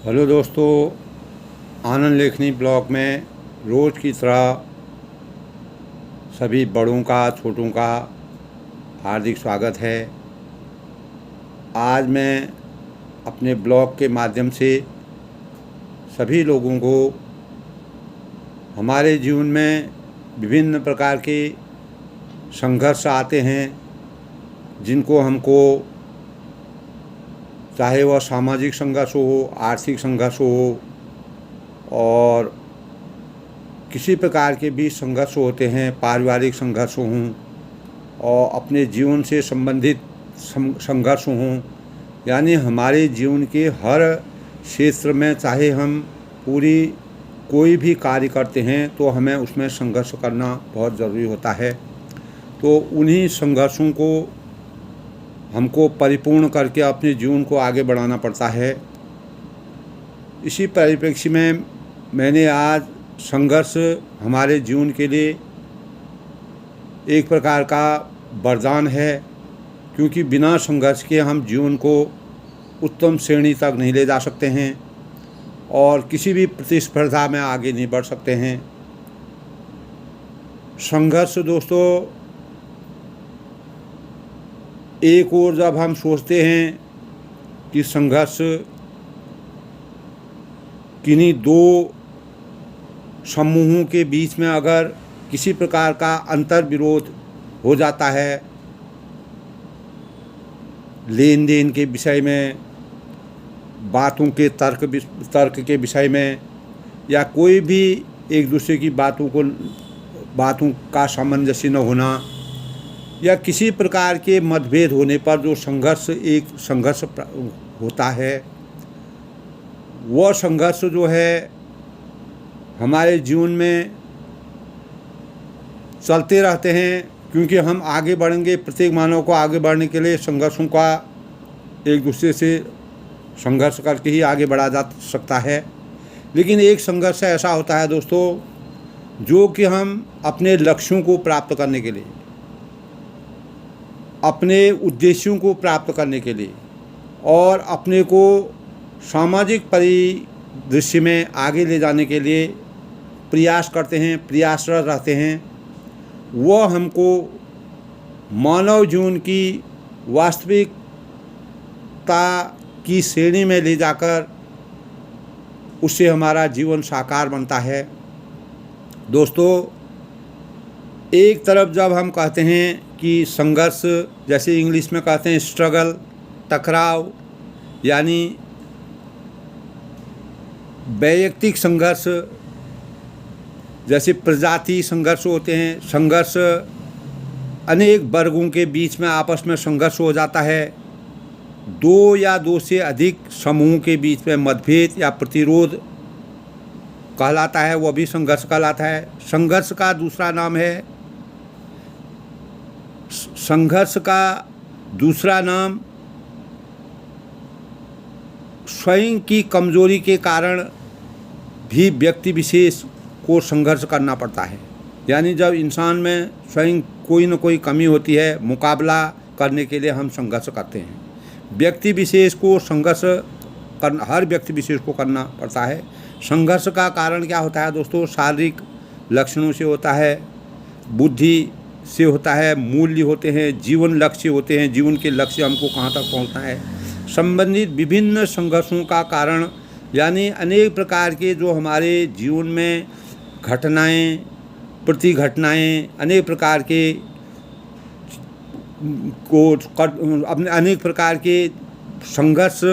Hello दोस्तों, आनंद लेखनी blog में रोज़ की तरह सभी बड़ों का छोटों का हार्दिक स्वागत है। आज मैं अपने ब्लॉग के माध्यम से सभी लोगों को हमारे जीवन में विभिन्न प्रकार के संघर्ष आते हैं, जिनको हमको चाहे वह सामाजिक संघर्ष हो, आर्थिक संघर्ष हो और किसी प्रकार के भी संघर्ष होते हैं, पारिवारिक संघर्ष हों और अपने जीवन से संबंधित संघर्ष हों, यानी हमारे जीवन के हर क्षेत्र में चाहे हम कोई भी कार्य करते हैं तो हमें उसमें संघर्ष करना बहुत ज़रूरी होता है। तो उन्हीं संघर्षों को हमको परिपूर्ण करके अपने जीवन को आगे बढ़ाना पड़ता है। इसी परिप्रेक्ष्य में मैंने आज संघर्ष हमारे जीवन के लिए एक प्रकार का वरदान है, क्योंकि बिना संघर्ष के हम जीवन को उत्तम श्रेणी तक नहीं ले जा सकते हैं और किसी भी प्रतिस्पर्धा में आगे नहीं बढ़ सकते हैं। संघर्ष दोस्तों, एक ओर जब हम सोचते हैं कि संघर्ष किन्हीं दो समूहों के बीच में अगर किसी प्रकार का अंतर विरोध हो जाता है, लेन देन के विषय में, बातों के तर्क के विषय में, या कोई भी एक दूसरे की बातों का सामंजस्य न होना, या किसी प्रकार के मतभेद होने पर जो संघर्ष होता है, वह संघर्ष जो है हमारे जीवन में चलते रहते हैं, क्योंकि हम आगे बढ़ेंगे। प्रत्येक मानव को आगे बढ़ने के लिए संघर्षों का एक दूसरे से संघर्ष करके ही आगे बढ़ा जा सकता है। लेकिन एक संघर्ष ऐसा होता है दोस्तों, जो कि हम अपने लक्ष्यों को प्राप्त करने के लिए, अपने उद्देश्यों को प्राप्त करने के लिए और अपने को सामाजिक परिदृश्य में आगे ले जाने के लिए प्रयास करते हैं, प्रयासरत रहते हैं, वह हमको मानव जीवन की वास्तविकता की श्रेणी में ले जाकर उससे हमारा जीवन साकार बनता है। दोस्तों, एक तरफ जब हम कहते हैं कि संघर्ष, जैसे इंग्लिश में कहते हैं स्ट्रगल, टकराव, यानी वैयक्तिक संघर्ष, जैसे प्रजाति संघर्ष होते हैं, संघर्ष अनेक वर्गों के बीच में आपस में संघर्ष हो जाता है, दो या दो से अधिक समूहों के बीच में मतभेद या प्रतिरोध कहलाता है, वह भी संघर्ष कहलाता है। संघर्ष का दूसरा नाम स्वयं की कमजोरी के कारण भी व्यक्ति विशेष को संघर्ष करना पड़ता है। यानी जब इंसान में स्वयं कोई न कोई कमी होती है, मुकाबला करने के लिए हम संघर्ष करते हैं। व्यक्ति विशेष को हर व्यक्ति विशेष को करना पड़ता है। संघर्ष का कारण क्या होता है दोस्तों? शारीरिक लक्षणों से होता है, बुद्धि से होता है, मूल्य होते हैं, जीवन लक्ष्य होते हैं, जीवन के लक्ष्य हमको कहाँ तक पहुँचना है, संबंधित विभिन्न संघर्षों का कारण, यानी अनेक प्रकार के जो हमारे जीवन में घटनाएं, प्रति घटनाएं, अनेक प्रकार के अपने अनेक प्रकार के संघर्ष,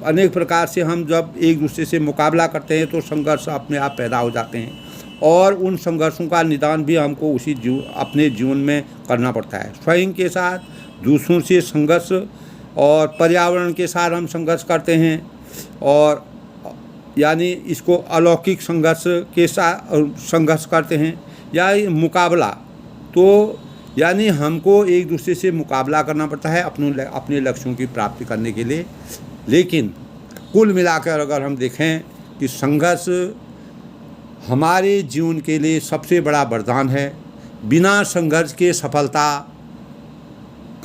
अनेक प्रकार से हम जब एक दूसरे से मुकाबला करते हैं तो संघर्ष अपने आप पैदा हो जाते हैं और उन संघर्षों का निदान भी हमको अपने जीवन में करना पड़ता है। स्वयं के साथ, दूसरों से संघर्ष और पर्यावरण के साथ हम संघर्ष करते हैं, और यानी इसको अलौकिक संघर्ष के साथ संघर्ष करते हैं या मुकाबला। तो यानी हमको एक दूसरे से मुकाबला करना पड़ता है अपने लक्ष्यों की प्राप्ति करने के लिए। लेकिन कुल मिलाकर अगर हम देखें कि संघर्ष हमारे जीवन के लिए सबसे बड़ा वरदान है। बिना संघर्ष के सफलता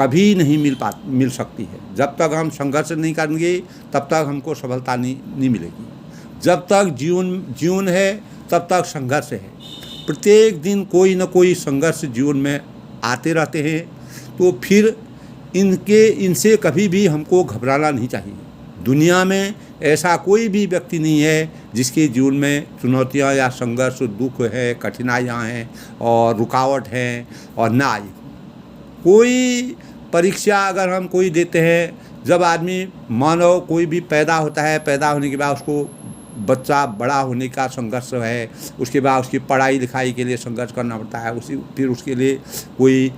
कभी नहीं मिल सकती है। जब तक हम संघर्ष नहीं करेंगे तब तक हमको सफलता नहीं मिलेगी। जब तक जीवन है तब तक संघर्ष है। प्रत्येक दिन कोई न कोई संघर्ष जीवन में आते रहते हैं। तो फिर इनसे कभी भी हमको घबराना नहीं चाहिए। दुनिया में ऐसा कोई भी व्यक्ति नहीं है जिसके जीवन में चुनौतियां या संघर्ष, दुख है, कठिनाइयां हैं और रुकावट हैं और ना आए। कोई परीक्षा अगर हम कोई देते हैं, जब आदमी मानव कोई भी पैदा होता है, पैदा होने के बाद उसको बच्चा बड़ा होने का संघर्ष है, उसके बाद उसकी पढ़ाई लिखाई के लिए संघर्ष करना पड़ता है, फिर उसके लिए कोई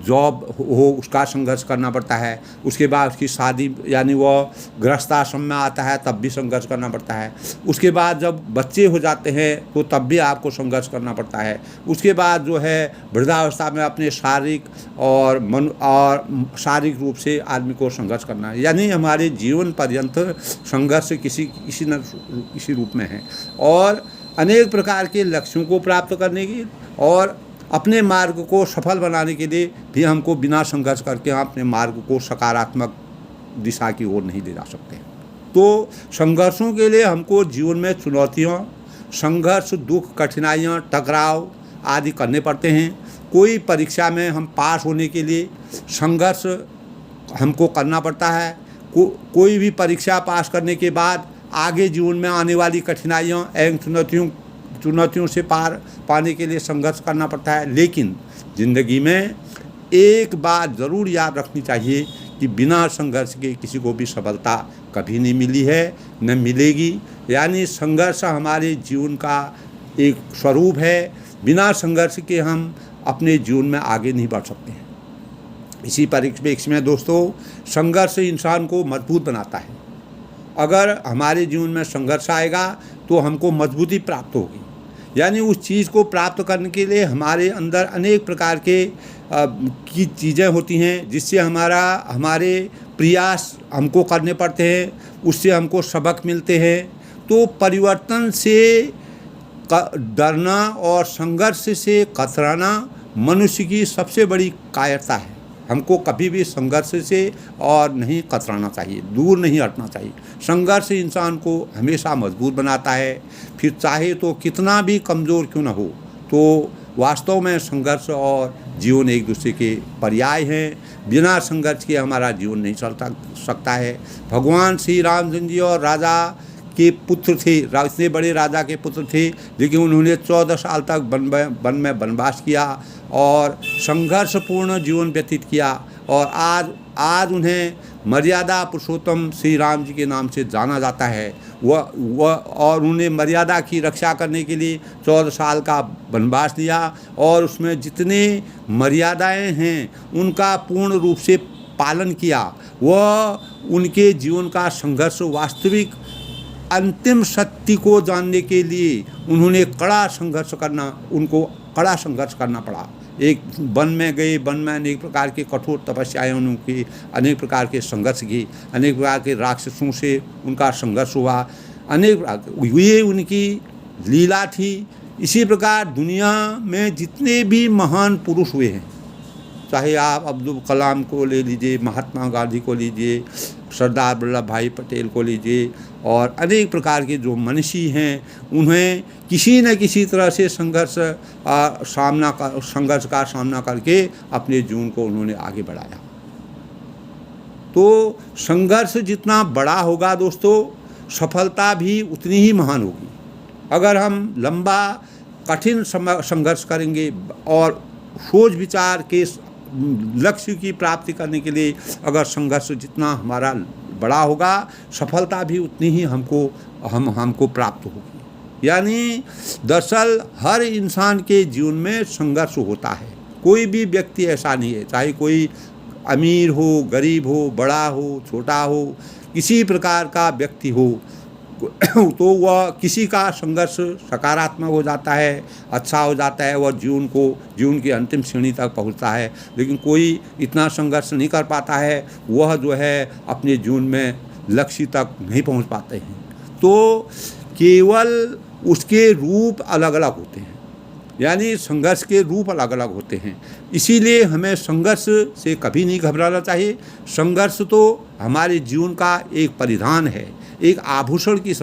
जॉब हो उसका संघर्ष करना पड़ता है, उसके बाद उसकी शादी यानी वह गृहस्थाश्रम में आता है तब भी संघर्ष करना पड़ता है, उसके बाद जब बच्चे हो जाते हैं तो तब भी आपको संघर्ष करना पड़ता है, उसके बाद जो है वृद्धावस्था में अपने शारीरिक और शारीरिक रूप से आदमी को संघर्ष करना है। यानी हमारे जीवन पर्यंत संघर्ष किसी रूप में है। और अनेक प्रकार के लक्ष्यों को प्राप्त करने की और अपने मार्ग को सफल बनाने के लिए भी हमको बिना संघर्ष करके अपने मार्ग को सकारात्मक दिशा की ओर नहीं ले जा सकते। तो संघर्षों के लिए हमको जीवन में चुनौतियाँ, संघर्ष, दुख, कठिनाइयाँ, टकराव आदि करने पड़ते हैं। कोई परीक्षा में हम पास होने के लिए संघर्ष हमको करना पड़ता है। कोई भी परीक्षा पास करने के बाद आगे जीवन में आने वाली कठिनाइयों एवं चुनौतियों से पार पाने के लिए संघर्ष करना पड़ता है। लेकिन ज़िंदगी में एक बात ज़रूर याद रखनी चाहिए कि बिना संघर्ष के किसी को भी सफलता कभी नहीं मिली है, न मिलेगी। यानी संघर्ष हमारे जीवन का एक स्वरूप है। बिना संघर्ष के हम अपने जीवन में आगे नहीं बढ़ सकते हैं। इसी परिप्रेक्ष्य में दोस्तों, संघर्ष इंसान को मजबूत बनाता है। अगर हमारे जीवन में संघर्ष आएगा तो हमको मजबूती प्राप्त होगी। यानी उस चीज़ को प्राप्त करने के लिए हमारे अंदर अनेक प्रकार की चीज़ें होती हैं जिससे हमारे प्रयास हमको करने पड़ते हैं, उससे हमको सबक मिलते हैं। तो परिवर्तन से डरना और संघर्ष से कतराना मनुष्य की सबसे बड़ी कायरता है। हमको कभी भी संघर्ष से और नहीं कतराना चाहिए, दूर नहीं हटना चाहिए। संघर्ष इंसान को हमेशा मजबूत बनाता है। फिर चाहे तो कितना भी कमज़ोर क्यों न हो, तो वास्तव में संघर्ष और जीवन एक दूसरे के पर्याय हैं। बिना संघर्ष के हमारा जीवन नहीं चल सकता है। भगवान श्री रामचंद्र जी और राजा के पुत्र थे, इतने बड़े राजा के पुत्र थे, लेकिन उन्होंने 14 साल तक वन में वनवास किया और संघर्षपूर्ण जीवन व्यतीत किया। और आज उन्हें मर्यादा पुरुषोत्तम श्री राम जी के नाम से जाना जाता है। वह और उन्हें मर्यादा की रक्षा करने के लिए 14 साल का वनवास लिया और उसमें जितने मर्यादाएं हैं उनका पूर्ण रूप से पालन किया। वह उनके जीवन का संघर्ष वास्तविक अंतिम सत्य को जानने के लिए उन्होंने कड़ा संघर्ष करना पड़ा। एक वन में गए, वन में अनेक प्रकार के कठोर तपस्याएं उनकी, अनेक प्रकार के संघर्ष की, अनेक प्रकार के राक्षसों से उनका संघर्ष हुआ, ये उनकी लीला थी। इसी प्रकार दुनिया में जितने भी महान पुरुष हुए हैं, चाहे आप अब्दुल कलाम को ले लीजिए, महात्मा गांधी को लीजिए, सरदार वल्लभ भाई पटेल को लीजिए, और अनेक प्रकार के जो मनीषी हैं, उन्हें किसी न किसी तरह से संघर्ष का सामना करके अपने जीवन को उन्होंने आगे बढ़ाया। तो संघर्ष जितना बड़ा होगा दोस्तों, सफलता भी उतनी ही महान होगी। अगर हम लंबा कठिन संघर्ष करेंगे और सोच विचार के लक्ष्य की प्राप्ति करने के लिए अगर संघर्ष जितना हमारा बड़ा होगा, सफलता भी उतनी ही हमको प्राप्त होगी। यानी दरअसल हर इंसान के जीवन में संघर्ष होता है। कोई भी व्यक्ति ऐसा नहीं है, चाहे कोई अमीर हो, गरीब हो, बड़ा हो, छोटा हो, किसी प्रकार का व्यक्ति हो, तो वह किसी का संघर्ष सकारात्मक हो जाता है, अच्छा हो जाता है, वह जीवन की अंतिम श्रेणी तक पहुंचता है। लेकिन कोई इतना संघर्ष नहीं कर पाता है, वह जो है अपने जीवन में लक्ष्य तक नहीं पहुंच पाते हैं। तो केवल उसके रूप अलग अलग होते हैं, यानी संघर्ष के रूप अलग अलग होते हैं। इसीलिए हमें संघर्ष से कभी नहीं घबराना चाहिए। संघर्ष तो हमारे जीवन का एक परिधान है। एक आभूषण की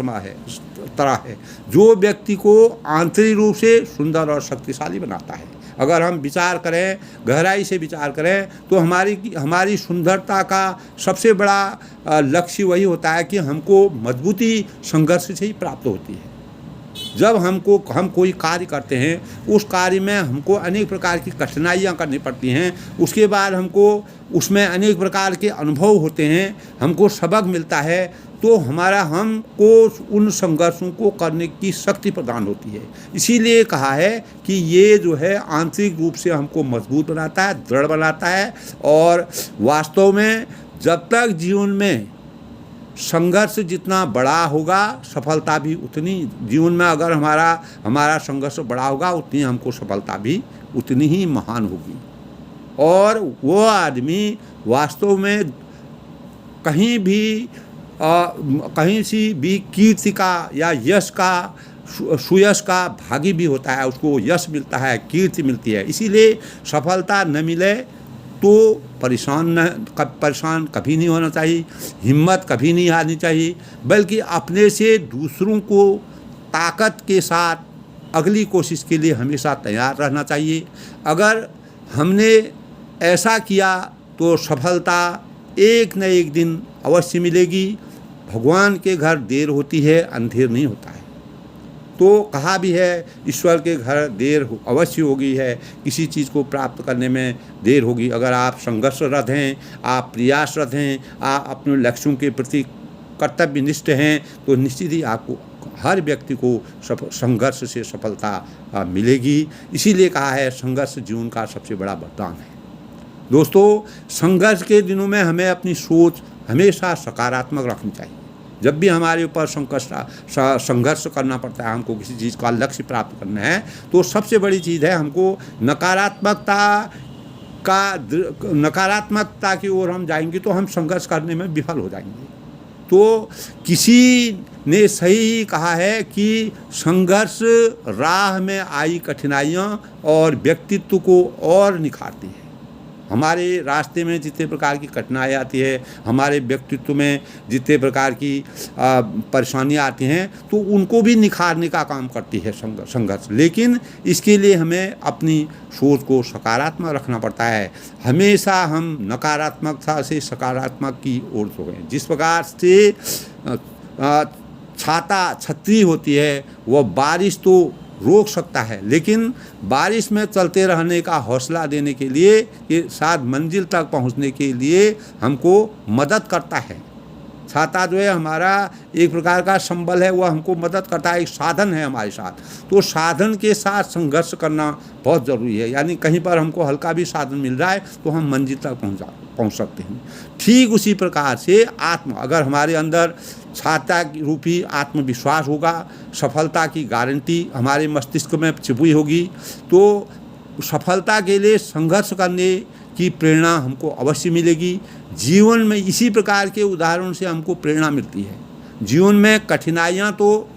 तरह है, जो व्यक्ति को आंतरिक रूप से सुंदर और शक्तिशाली बनाता है। अगर हम विचार करें, गहराई से विचार करें, तो हमारी सुंदरता का सबसे बड़ा लक्ष्य वही होता है कि हमको मजबूती संघर्ष से ही प्राप्त होती है। जब हम कोई कार्य करते हैं, उस कार्य में हमको अनेक प्रकार की कठिनाइयाँ करनी पड़ती हैं, उसके बाद हमको उसमें अनेक प्रकार के अनुभव होते हैं, हमको सबक मिलता है, तो हमको उन संघर्षों को करने की शक्ति प्रदान होती है। इसीलिए कहा है कि ये जो है आंतरिक रूप से हमको मजबूत बनाता है, दृढ़ बनाता है। और वास्तव में जब तक जीवन में संघर्ष जितना बड़ा होगा, सफलता भी उतनी, जीवन में अगर हमारा संघर्ष बड़ा होगा, उतनी हमको सफलता भी उतनी ही महान होगी। और वो आदमी वास्तव में कहीं सी भी कीर्ति का या यश का, सुयश का भागी भी होता है, उसको यश मिलता है, कीर्ति मिलती है। इसीलिए सफलता न मिले तो परेशान कभी नहीं होना चाहिए, हिम्मत कभी नहीं हारनी चाहिए, बल्कि अपने से दूसरों को ताकत के साथ अगली कोशिश के लिए हमेशा तैयार रहना चाहिए। अगर हमने ऐसा किया तो सफलता एक न एक दिन अवश्य मिलेगी। भगवान के घर देर होती है, अंधेर नहीं होता है। तो कहा भी है, ईश्वर के घर देर अवश्य होगी है, किसी चीज़ को प्राप्त करने में देर होगी। अगर आप संघर्षरत हैं, आप प्रयासरत हैं, आप अपने लक्ष्यों के प्रति कर्तव्यनिष्ठ हैं, तो निश्चित ही आपको, हर व्यक्ति को संघर्ष से सफलता मिलेगी। इसीलिए कहा है, संघर्ष जीवन का सबसे बड़ा वरदान है। दोस्तों, संघर्ष के दिनों में हमें अपनी सोच हमेशा सकारात्मक रखनी चाहिए। जब भी हमारे ऊपर संघर्ष करना पड़ता है, हमको किसी चीज़ का लक्ष्य प्राप्त करना है, तो सबसे बड़ी चीज़ है, हमको नकारात्मकता की ओर हम जाएंगे तो हम संघर्ष करने में विफल हो जाएंगे। तो किसी ने सही कहा है कि संघर्ष राह में आई कठिनाइयाँ और व्यक्तित्व को और निखारती है। हमारे रास्ते में जितने प्रकार की कठिनाई आती है, हमारे व्यक्तित्व में जितने प्रकार की परेशानियाँ आती हैं, तो उनको भी निखारने का काम करती है संघर्ष। लेकिन इसके लिए हमें अपनी सोच को सकारात्मक रखना पड़ता है। हमेशा हम नकारात्मकता से सकारात्मक की ओर हो गए। जिस प्रकार से छतरी होती है, वह बारिश तो रोक सकता है, लेकिन बारिश में चलते रहने का हौसला देने के लिए, ये साथ मंजिल तक पहुंचने के लिए हमको मदद करता है। छाता जो है हमारा एक प्रकार का संबल है, वह हमको मदद करता है, एक साधन है हमारे साथ। तो साधन के साथ संघर्ष करना बहुत ज़रूरी है। यानी कहीं पर हमको हल्का भी साधन मिल रहा है तो हम मंजिल तक पहुंच सकते हैं। ठीक उसी प्रकार से अगर हमारे अंदर छाता रूपी आत्मविश्वास होगा, सफलता की गारंटी हमारे मस्तिष्क में छिपी होगी, तो सफलता के लिए संघर्ष करने की प्रेरणा हमको अवश्य मिलेगी। जीवन में इसी प्रकार के उदाहरण से हमको प्रेरणा मिलती है। जीवन में कठिनाइयाँ तो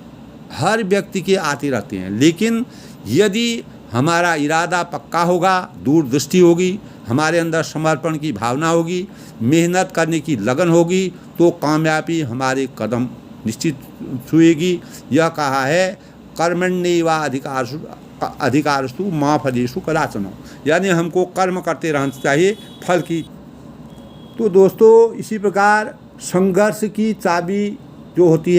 हर व्यक्ति के आती रहती हैं, लेकिन यदि हमारा इरादा पक्का होगा, दूरदृष्टि होगी, हमारे अंदर समर्पण की भावना होगी, मेहनत करने की लगन होगी, तो कामयाबी हमारे कदम निश्चित छुएगी। यह कहा है, कर्मण्येवा अधिकारस्तु मा फलेषु कदाचन, यानी हमको कर्म करते रहना चाहिए, फल की। तो दोस्तों, इसी प्रकार संघर्ष की चाबी जो होती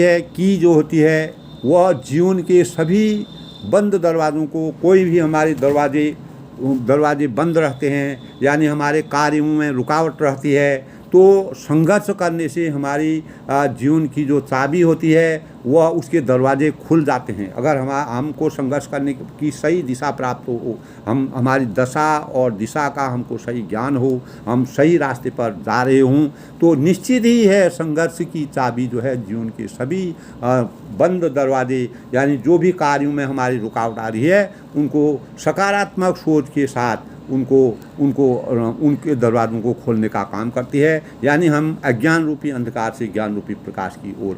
है, वह जीवन के सभी बंद दरवाज़ों को, कोई भी हमारे दरवाजे बंद रहते हैं, यानी हमारे कार्यों में रुकावट रहती है, तो संघर्ष करने से हमारी जीवन की जो चाबी होती है, वह उसके दरवाजे खुल जाते हैं। अगर हमको संघर्ष करने की सही दिशा प्राप्त हो, हमारी दशा और दिशा का हमको सही ज्ञान हो, हम सही रास्ते पर जा रहे हों, तो निश्चित ही है संघर्ष की चाबी जो है जीवन के सभी बंद दरवाजे, यानी जो भी कार्यों में हमारी रुकावट आ रही है, उनको सकारात्मक सोच के साथ उनके दरवाज़ों को खोलने का काम करती है। यानी हम अज्ञान रूपी अंधकार से ज्ञान रूपी प्रकाश की ओर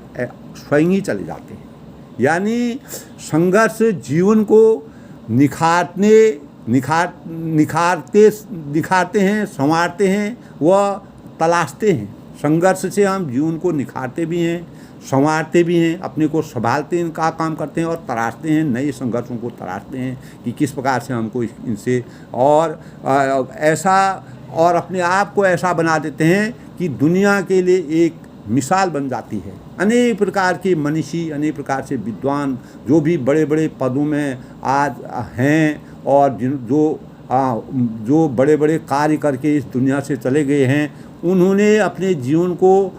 स्वयं ही चले जाते हैं। यानी संघर्ष जीवन को निखारते हैं, संवारते हैं, वह तलाशते हैं। संघर्ष से हम जीवन को निखारते भी हैं, संवारते भी हैं, अपने को संभालते हैं, का काम करते हैं और तराशते हैं, नए संघर्षों को तराशते हैं कि किस प्रकार से हमको इनसे और ऐसा और अपने आप को ऐसा बना देते हैं कि दुनिया के लिए एक मिसाल बन जाती है। अनेक प्रकार के मनीषी, अनेक प्रकार से विद्वान जो भी बड़े बड़े पदों में आज हैं और जो बड़े बड़े कार्य करके इस दुनिया से चले गए हैं, उन्होंने अपने जीवन को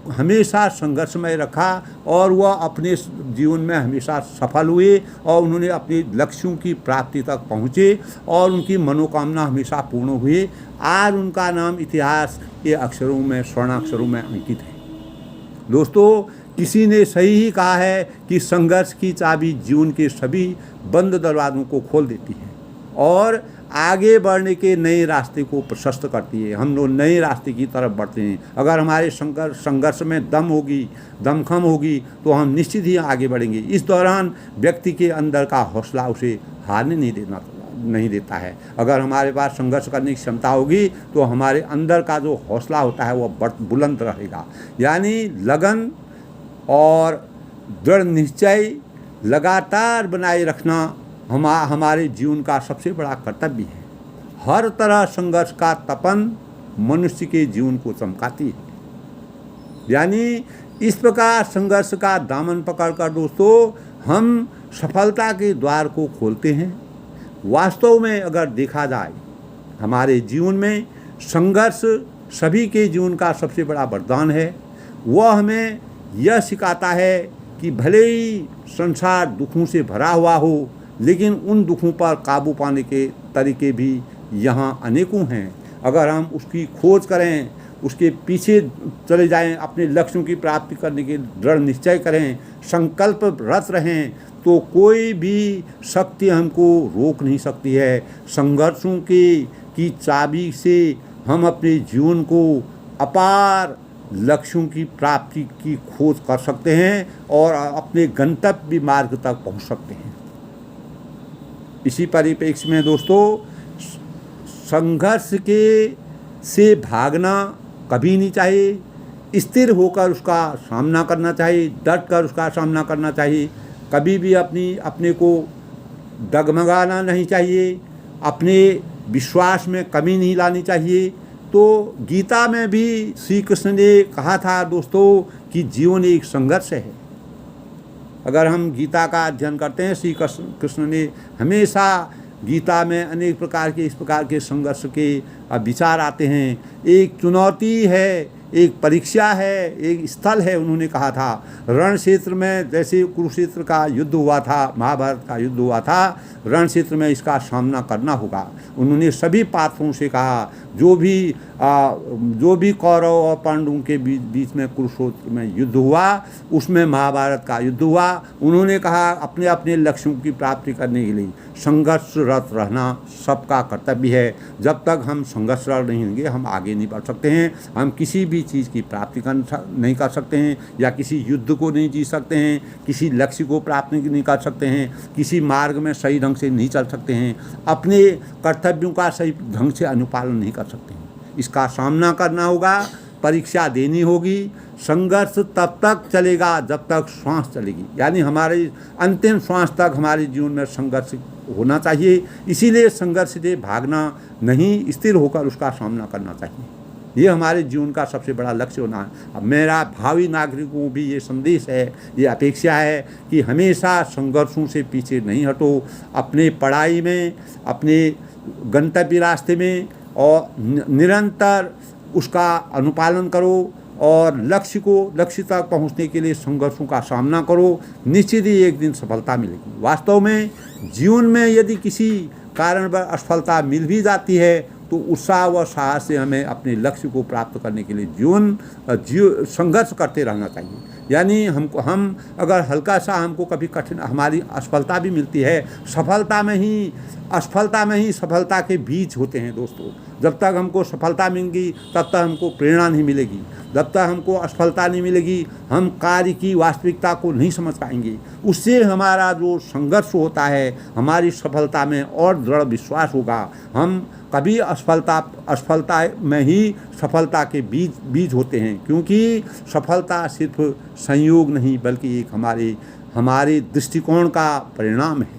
हमेशा संघर्षमय रखा और वह अपने जीवन में हमेशा सफल हुए और उन्होंने अपने लक्ष्यों की प्राप्ति तक पहुँचे और उनकी मनोकामना हमेशा पूर्ण हुई। आज उनका नाम इतिहास के अक्षरों में, स्वर्णाक्षरों में अंकित है। दोस्तों, किसी ने सही ही कहा है कि संघर्ष की चाबी जीवन के सभी बंद दरवाज़ों को खोल देती है और आगे बढ़ने के नए रास्ते को प्रशस्त करती है। हम लोग नए रास्ते की तरफ बढ़ते हैं। अगर हमारे संघर्ष में दमखम होगी तो हम निश्चित ही आगे बढ़ेंगे। इस दौरान व्यक्ति के अंदर का हौसला उसे हारने नहीं देता है। अगर हमारे पास संघर्ष करने की क्षमता होगी तो हमारे अंदर का जो हौसला होता है वह बुलंद रहेगा। यानी लगन और दृढ़ निश्चय लगातार बनाए रखना हमारे जीवन का सबसे बड़ा कर्तव्य है। हर तरह संघर्ष का तपन मनुष्य के जीवन को चमकाती है। यानी इस प्रकार संघर्ष का दामन पकड़कर दोस्तों हम सफलता के द्वार को खोलते हैं। वास्तव में अगर देखा जाए हमारे जीवन में संघर्ष सभी के जीवन का सबसे बड़ा वरदान है। वह हमें यह सिखाता है कि भले ही संसार दुखों से भरा हुआ हो, लेकिन उन दुखों पर काबू पाने के तरीके भी यहाँ अनेकों हैं। अगर हम उसकी खोज करें, उसके पीछे चले जाएं, अपने लक्ष्यों की प्राप्ति करने के दृढ़ निश्चय करें, संकल्परत रहें, तो कोई भी शक्ति हमको रोक नहीं सकती है। संघर्षों की चाबी से हम अपने जीवन को अपार लक्ष्यों की प्राप्ति की खोज कर सकते हैं और अपने गंतव्य मार्ग तक पहुंच सकते हैं। इसी परिप्रेक्ष्य में दोस्तों संघर्ष से भागना कभी नहीं चाहिए। स्थिर होकर उसका सामना करना चाहिए, डट कर उसका सामना करना चाहिए। कभी भी अपने को डगमगाना नहीं चाहिए, अपने विश्वास में कमी नहीं लानी चाहिए। तो गीता में भी श्री कृष्ण ने कहा था दोस्तों कि जीवन एक संघर्ष है। अगर हम गीता का अध्ययन करते हैं, श्री कृष्ण ने हमेशा गीता में अनेक प्रकार के इस प्रकार के संघर्ष के विचार आते हैं। एक चुनौती है, एक परीक्षा है, एक स्थल है। उन्होंने कहा था रण क्षेत्र में, जैसे कुरुक्षेत्र का युद्ध हुआ था, महाभारत का युद्ध हुआ था, रण क्षेत्र में इसका सामना करना होगा। उन्होंने सभी पात्रों से कहा, जो भी कौरव और पांडवों के बीच में कुरुक्षेत्र में युद्ध हुआ, उसमें महाभारत का युद्ध हुआ। उन्होंने कहा अपने अपने लक्ष्यों की प्राप्ति करने के लिए संघर्षरत रहना सबका कर्तव्य है। जब तक हम संघर्षरत नहीं होंगे हम आगे नहीं बढ़ सकते हैं। हम किसी भी चीज़ की प्राप्ति नहीं कर सकते हैं, या किसी युद्ध को नहीं जीत सकते हैं, किसी लक्ष्य को प्राप्त नहीं कर सकते हैं, किसी मार्ग में सही ढंग से नहीं चल सकते हैं, अपने कर्तव्यों का सही ढंग से अनुपालन नहीं कर सकते हैं। इसका सामना करना होगा, परीक्षा देनी होगी। संघर्ष तब तक चलेगा जब तक श्वास चलेगी, यानी हमारे अंतिम श्वास तक हमारे जीवन में संघर्ष होना चाहिए। इसीलिए संघर्ष से भागना नहीं, स्थिर होकर उसका सामना करना चाहिए। ये हमारे जीवन का सबसे बड़ा लक्ष्य होना है। अब मेरा भावी नागरिकों को भी ये संदेश है, ये अपेक्षा है कि हमेशा संघर्षों से पीछे नहीं हटो। अपने पढ़ाई में, अपने गंतव्य रास्ते में और निरंतर उसका अनुपालन करो और लक्ष्य तक पहुंचने के लिए संघर्षों का सामना करो। निश्चित ही एक दिन सफलता मिलेगी। वास्तव में जीवन में यदि किसी कारण पर असफलता मिल भी जाती है तो उत्साह व साहस से हमें अपने लक्ष्य को प्राप्त करने के लिए संघर्ष करते रहना चाहिए। यानी हम अगर हल्का सा हमको कभी कठिन हमारी असफलता भी मिलती है, असफलता में ही सफलता के बीज होते हैं दोस्तों। जब तक हमको सफलता मिलेगी तब तक हमको प्रेरणा नहीं मिलेगी, जब तक हमको असफलता नहीं मिलेगी हम कार्य की वास्तविकता को नहीं समझ पाएंगे। उससे हमारा जो संघर्ष होता है, हमारी सफलता में और दृढ़ विश्वास होगा। हम कभी असफलता में ही सफलता के बीज होते हैं, क्योंकि सफलता सिर्फ संयोग नहीं बल्कि एक हमारे दृष्टिकोण का परिणाम है।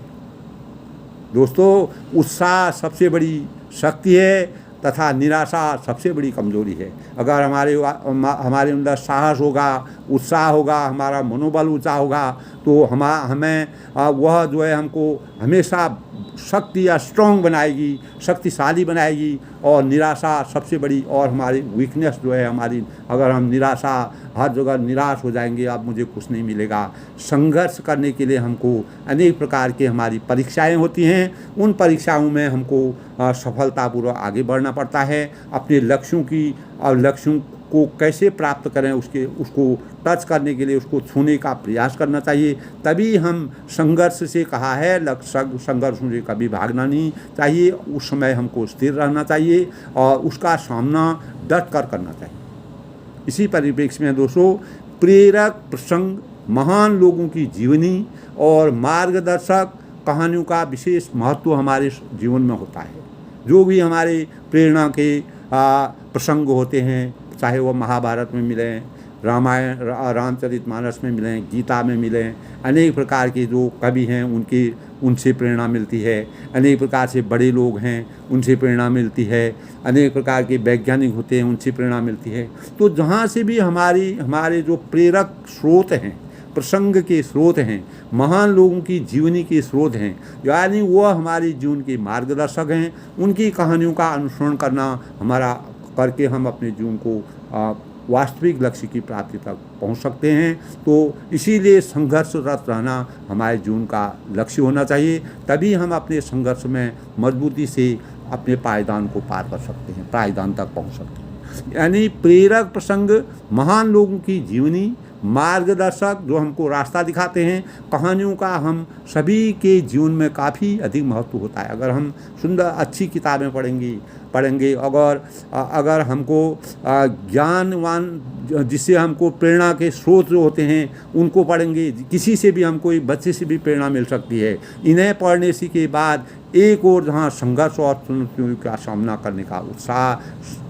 दोस्तों, उत्साह सबसे बड़ी शक्ति है तथा निराशा सबसे बड़ी कमजोरी है। अगर हमारे अंदर साहस होगा, उत्साह होगा, हमारा मनोबल ऊंचा होगा तो हमें वह जो है हमको हमेशा शक्ति या स्ट्रॉन्ग बनाएगी, शक्तिशाली बनाएगी। और निराशा सबसे बड़ी और हमारी वीकनेस जो है हमारी, अगर हम हर जगह निराश हो जाएंगे, अब मुझे कुछ नहीं मिलेगा। संघर्ष करने के लिए हमको अनेक प्रकार के हमारी परीक्षाएं होती हैं, उन परीक्षाओं में हमको सफलतापूर्वक आगे बढ़ना पड़ता है। अपने लक्ष्यों को कैसे प्राप्त करें उसको टच करने के लिए उसको छूने का प्रयास करना चाहिए। तभी हम संघर्ष से कहा है, संघर्ष से कभी भागना नहीं चाहिए, उस समय हमको स्थिर रहना चाहिए और उसका सामना डट कर करना चाहिए। इसी परिप्रेक्ष्य में दोस्तों, प्रेरक प्रसंग महान लोगों की जीवनी और मार्गदर्शक कहानियों का विशेष महत्व हमारे जीवन में होता है। जो भी हमारे प्रेरणा के प्रसंग होते हैं, चाहे वो महाभारत में मिलें, रामायण रामचरितमानस में मिलें, गीता में मिलें, अनेक प्रकार के जो कवि हैं उनसे प्रेरणा मिलती है। अनेक प्रकार से बड़े लोग हैं उनसे प्रेरणा मिलती है। अनेक प्रकार के वैज्ञानिक होते हैं उनसे प्रेरणा मिलती है। तो जहाँ से भी हमारे जो प्रेरक स्रोत हैं, प्रसंग के स्रोत हैं, महान लोगों की जीवनी के स्रोत हैं, यानी वह हमारे जीवन के मार्गदर्शक हैं। उनकी कहानियों का अनुसरण करके हम अपने जीवन को वास्तविक लक्ष्य की प्राप्ति तक पहुंच सकते हैं। तो इसीलिए संघर्षरत रहना हमारे जीवन का लक्ष्य होना चाहिए। तभी हम अपने संघर्ष में मजबूती से अपने पायदान को पार कर सकते हैं, पायदान तक पहुंच सकते हैं। यानी प्रेरक प्रसंग महान लोगों की जीवनी, मार्गदर्शक जो हमको रास्ता दिखाते हैं, कहानियों का हम सभी के जीवन में काफ़ी अधिक महत्व होता है। अगर हम सुंदर अच्छी किताबें पढ़ेंगे, अगर हमको ज्ञानवान जिससे हमको प्रेरणा के स्रोत जो होते हैं उनको पढ़ेंगे, किसी से भी हमको एक बच्चे से भी प्रेरणा मिल सकती है। इन्हें पढ़ने के बाद एक और जहाँ संघर्ष और चुनौतियों का सामना करने का उत्साह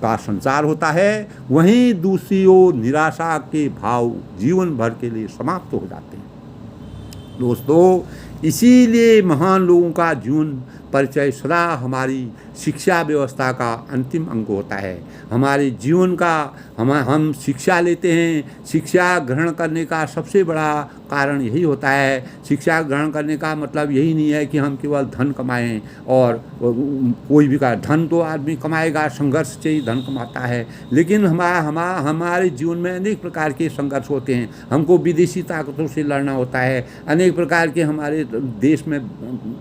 का संचार होता है, वहीं दूसरी ओर निराशा के भाव जीवन भर के लिए समाप्त हो जाते हैं। दोस्तों, इसीलिए महान लोगों का जीवन परिचय सदा हमारी शिक्षा व्यवस्था का अंतिम अंग होता है। हमारे जीवन का हम शिक्षा लेते हैं। शिक्षा ग्रहण करने का सबसे बड़ा कारण यही होता है। शिक्षा ग्रहण करने का मतलब यही नहीं है कि हम केवल धन कमाएं, और कोई भी धन तो आदमी कमाएगा, संघर्ष से ही धन कमाता है। लेकिन हमारे जीवन में अनेक प्रकार के संघर्ष होते हैं। हमको विदेशी ताकतों से लड़ना होता है, अनेक प्रकार के हमारे देश में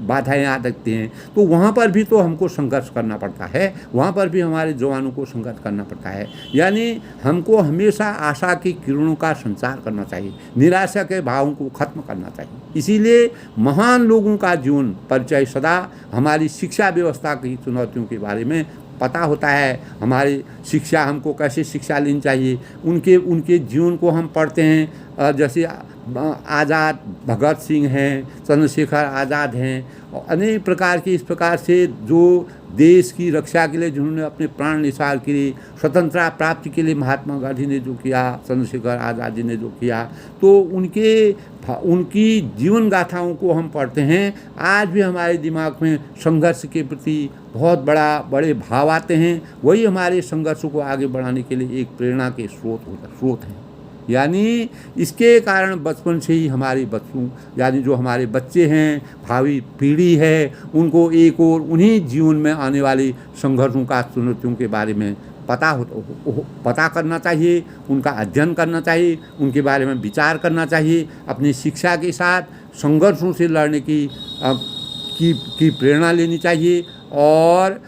बाधाएं आ सकती हैं। तो वहाँ पर भी तो हमको संघर्ष करना पड़ता है, वहाँ पर भी हमारे जवानों को संघर्ष करना पड़ता है। यानी हमको हमेशा आशा की किरणों का संचार करना चाहिए, निराशा के भावों को खत्म करना चाहिए। इसीलिए महान लोगों का जीवन परिचय सदा हमारी शिक्षा व्यवस्था की चुनौतियों के बारे में पता होता है। हमारी शिक्षा, हमको कैसे शिक्षा लेनी चाहिए, उनके जीवन को हम पढ़ते हैं। जैसे आज़ाद भगत सिंह हैं, चंद्रशेखर आज़ाद हैं, और अनेक प्रकार के इस प्रकार से जो देश की रक्षा के लिए जिन्होंने अपने प्राण निछावर किए, स्वतंत्रता प्राप्ति के लिए महात्मा गांधी ने जो किया, चंद्रशेखर आज़ाद जी ने जो किया, तो उनकी जीवन गाथाओं को हम पढ़ते हैं। आज भी हमारे दिमाग में संघर्ष के प्रति बहुत बड़े भाव आते हैं। वही हमारे संघर्षों को आगे बढ़ाने के लिए एक प्रेरणा के स्रोत हैं। यानी इसके कारण बचपन से ही हमारे बच्चों, यानी जो हमारे बच्चे हैं, भावी पीढ़ी है, उनको एक और उन्हीं जीवन में आने वाली संघर्षों का, चुनौतियों के बारे में पता करना चाहिए, उनका अध्ययन करना चाहिए, उनके बारे में विचार करना चाहिए। अपनी शिक्षा के साथ संघर्षों से लड़ने की प्रेरणा लेनी चाहिए, और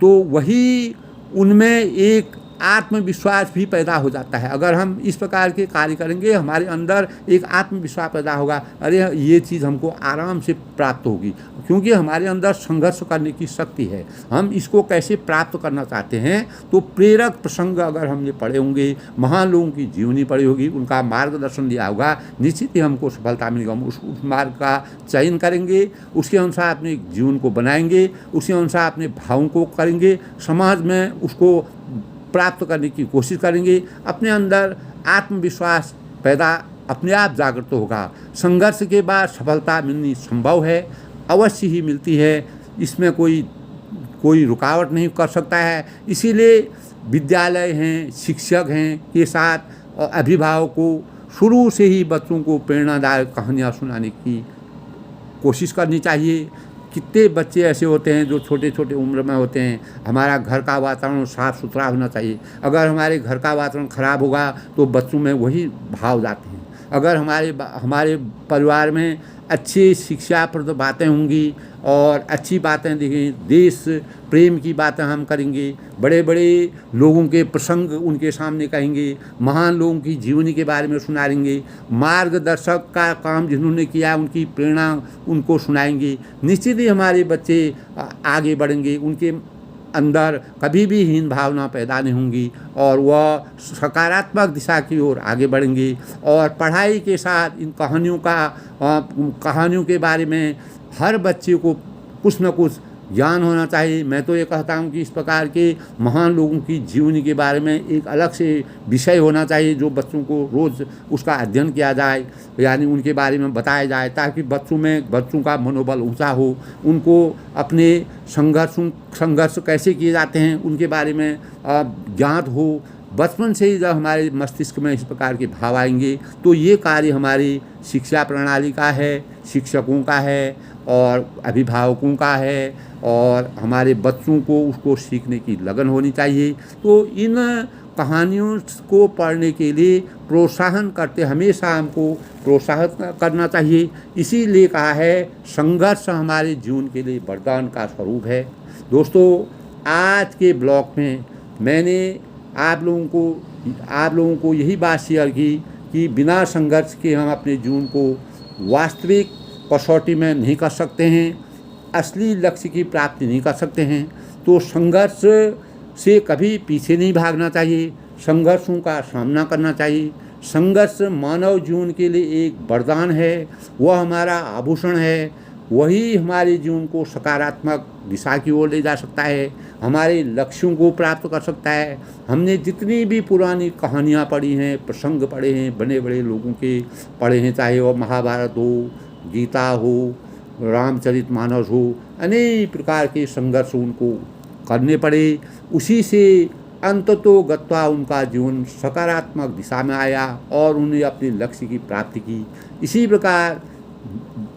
तो वही उनमें एक आत्मविश्वास भी पैदा हो जाता है। अगर हम इस प्रकार के कार्य करेंगे, हमारे अंदर एक आत्मविश्वास पैदा होगा, अरे ये चीज़ हमको आराम से प्राप्त होगी, क्योंकि हमारे अंदर संघर्ष करने की शक्ति है। हम इसको कैसे प्राप्त करना चाहते हैं, तो प्रेरक प्रसंग अगर हमने पढ़े होंगे, महान लोगों की जीवनी पढ़ी होगी, उनका मार्गदर्शन लिया होगा, निश्चित ही हमको सफलता मिलेगा। हम उस मार्ग का चयन करेंगे, उसके अनुसार अपने जीवन को बनाएंगे, उसके अनुसार अपने भावों को करेंगे, समाज में उसको प्राप्त करने की कोशिश करेंगे। अपने अंदर आत्मविश्वास पैदा अपने आप जागृत होगा। संघर्ष के बाद सफलता मिलनी संभव है, अवश्य ही मिलती है, इसमें कोई रुकावट नहीं कर सकता है। इसीलिए विद्यालय हैं, शिक्षक हैं के साथ अभिभावक को शुरू से ही बच्चों को प्रेरणादायक कहानियाँ सुनाने की कोशिश करनी चाहिए। कितने बच्चे ऐसे होते हैं जो छोटे छोटे उम्र में होते हैं। हमारा घर का वातावरण साफ़ सुथरा होना चाहिए। अगर हमारे घर का वातावरण ख़राब होगा तो बच्चों में वही भाव जाते हैं। अगर हमारे परिवार में अच्छी शिक्षाप्रद बातें होंगी और अच्छी बातें देखें, देश प्रेम की बातें हम करेंगे, बड़े बड़े लोगों के प्रसंग उनके सामने कहेंगे, महान लोगों की जीवनी के बारे में सुनाएंगे, मार्गदर्शक का काम जिन्होंने किया उनकी प्रेरणा उनको सुनाएंगे, निश्चित ही हमारे बच्चे आगे बढ़ेंगे। उनके अंदर कभी भी हीन भावना पैदा नहीं होंगी और वह सकारात्मक दिशा की ओर आगे बढ़ेंगे। और पढ़ाई के साथ इन कहानियों के बारे में हर बच्चे को कुछ न कुछ ज्ञान होना चाहिए। मैं तो ये कहता हूँ कि इस प्रकार के महान लोगों की जीवनी के बारे में एक अलग से विषय होना चाहिए, जो बच्चों को रोज़ उसका अध्ययन किया जाए, यानी उनके बारे में बताया जाए, ताकि बच्चों का मनोबल ऊंचा हो, उनको अपने संघर्ष कैसे किए जाते हैं उनके बारे में ज्ञात हो। बचपन से ही जब हमारे मस्तिष्क में इस प्रकार के भाव आएंगे तो ये कार्य हमारी शिक्षा प्रणाली का है, शिक्षकों का है और अभिभावकों का है, और हमारे बच्चों को उसको सीखने की लगन होनी चाहिए। तो इन कहानियों को पढ़ने के लिए प्रोत्साहन करते हमेशा हमको प्रोत्साहित करना चाहिए। इसीलिए कहा है संघर्ष हमारे जीवन के लिए वरदान का स्वरूप है। दोस्तों, आज के ब्लॉग में मैंने आप लोगों को यही बात शेयर की कि बिना संघर्ष के हम अपने जीवन को वास्तविक कसौटी में नहीं कर सकते हैं, असली लक्ष्य की प्राप्ति नहीं कर सकते हैं। तो संघर्ष से कभी पीछे नहीं भागना चाहिए, संघर्षों का सामना करना चाहिए। संघर्ष मानव जीवन के लिए एक वरदान है, वह हमारा आभूषण है, वही हमारे जीवन को सकारात्मक दिशा की ओर ले जा सकता है, हमारे लक्ष्यों को प्राप्त कर सकता है। हमने जितनी भी पुरानी कहानियाँ पढ़ी हैं, प्रसंग पढ़े हैं, बड़े बड़े लोगों के पढ़े हैं, चाहे वह महाभारत हो, गीता हो, रामचरितमानस हो, अनेक प्रकार के संघर्ष उनको करने पड़े। उसी से अंततो गत्वा उनका जीवन सकारात्मक दिशा में आया और उन्हें अपने लक्ष्य की प्राप्ति की। इसी प्रकार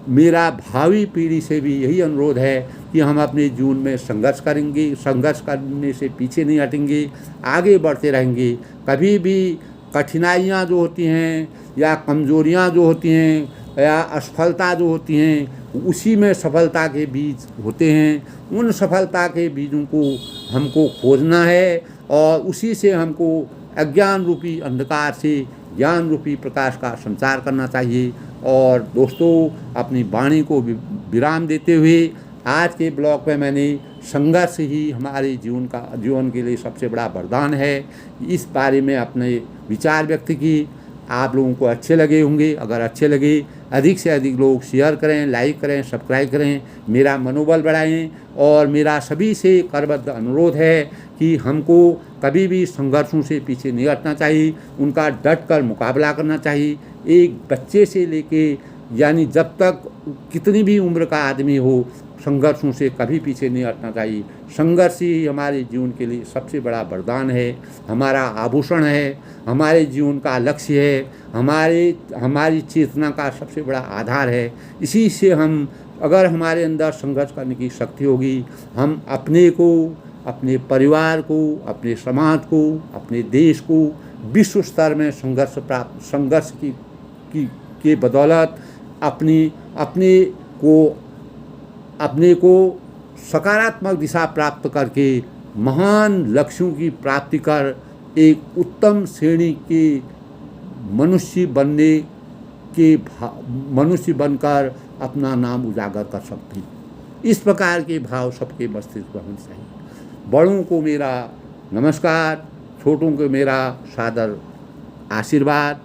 मेरा भावी पीढ़ी से भी यही अनुरोध है कि हम अपने जीवन में संघर्ष करेंगे, संघर्ष करने से पीछे नहीं हटेंगे, आगे बढ़ते रहेंगे। कभी भी कठिनाइयाँ जो होती हैं या कमजोरियाँ जो होती हैं या असफलता जो होती हैं, उसी में सफलता के बीज होते हैं। उन सफलता के बीजों को हमको खोजना है और उसी से हमको अज्ञान रूपी अंधकार से ज्ञान रूपी प्रकाश का संचार करना चाहिए। और दोस्तों, अपनी वाणी को विराम देते हुए आज के ब्लॉग में मैंने संघर्ष ही हमारे जीवन के लिए सबसे बड़ा वरदान है, इस बारे में अपने विचार व्यक्त की। आप लोगों को अच्छे लगे होंगे। अगर अच्छे लगे, अधिक से अधिक लोग शेयर करें, लाइक करें, सब्सक्राइब करें, मेरा मनोबल बढ़ाएं। और मेरा सभी से करबद्ध अनुरोध है कि हमको कभी भी संघर्षों से पीछे नहीं हटना चाहिए, उनका डट कर मुकाबला करना चाहिए। एक बच्चे से लेके यानी जब तक कितनी भी उम्र का आदमी हो, संघर्षों से कभी पीछे नहीं हटना चाहिए। संघर्ष ही हमारे जीवन के लिए सबसे बड़ा वरदान है, हमारा आभूषण है, हमारे जीवन का लक्ष्य है, हमारी चेतना का सबसे बड़ा आधार है। इसी से हम, अगर हमारे अंदर संघर्ष करने की शक्ति होगी, हम अपने को, अपने परिवार को, अपने समाज को, अपने देश को विश्व स्तर में संघर्ष की बदौलत अपने को सकारात्मक दिशा प्राप्त करके महान लक्ष्यों की प्राप्ति कर एक उत्तम श्रेणी के मनुष्य बनने के मनुष्य बनकर अपना नाम उजागर कर सकते हैं। इस प्रकार के भाव सबके मस्तिष्क में होने चाहिए। बड़ों को मेरा नमस्कार, छोटों को मेरा सादर आशीर्वाद।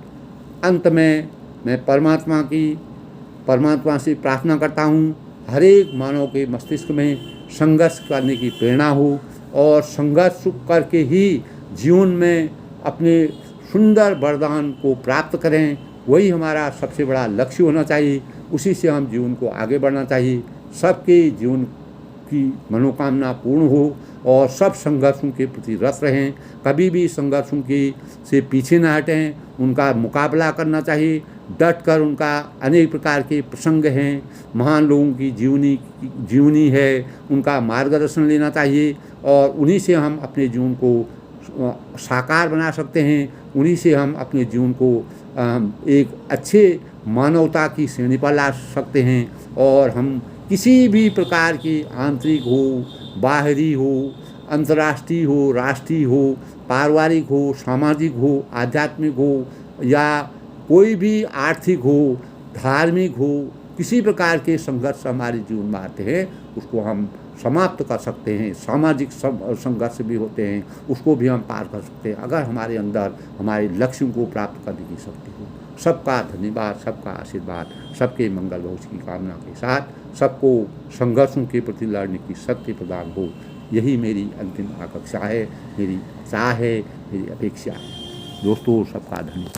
अंत में मैं परमात्मा से प्रार्थना करता हूँ हर एक मानव के मस्तिष्क में संघर्ष करने की प्रेरणा हो और संघर्ष करके ही जीवन में अपने सुंदर वरदान को प्राप्त करें। वही हमारा सबसे बड़ा लक्ष्य होना चाहिए। उसी से हम जीवन को आगे बढ़ना चाहिए। सबके जीवन की मनोकामना पूर्ण हो और सब संघर्षों के प्रति रत रहें। कभी भी संघर्षों से पीछे न हटें, उनका मुकाबला करना चाहिए। डट कर उनका अनेक प्रकार के प्रसंग हैं, महान लोगों की जीवनी है, उनका मार्गदर्शन लेना चाहिए और उन्हीं से हम अपने जीवन को साकार बना सकते हैं। उन्हीं से हम अपने जीवन को एक अच्छे मानवता की श्रेणी पर ला सकते हैं और हम किसी भी प्रकार की आंतरिक हो, बाहरी हो, अंतर्राष्ट्रीय हो, राष्ट्रीय हो, पारिवारिक हो, सामाजिक हो, आध्यात्मिक हो या कोई भी आर्थिक हो, धार्मिक हो, किसी प्रकार के संघर्ष हमारे जीवन में आते हैं उसको हम समाप्त कर सकते हैं। सामाजिक संघर्ष भी होते हैं, उसको भी हम पार कर सकते हैं अगर हमारे अंदर हमारे लक्ष्यों को प्राप्त करने की शक्ति हो। सबका धन्यवाद, सबका आशीर्वाद, सबके मंगल भविष्य की कामना के साथ सबको संघर्षों के प्रति लड़ने की शक्ति प्रदान हो, यही मेरी अंतिम आकांक्षा है, मेरी चाह है, मेरी अपेक्षा है। दोस्तों, सबका धन्यवाद।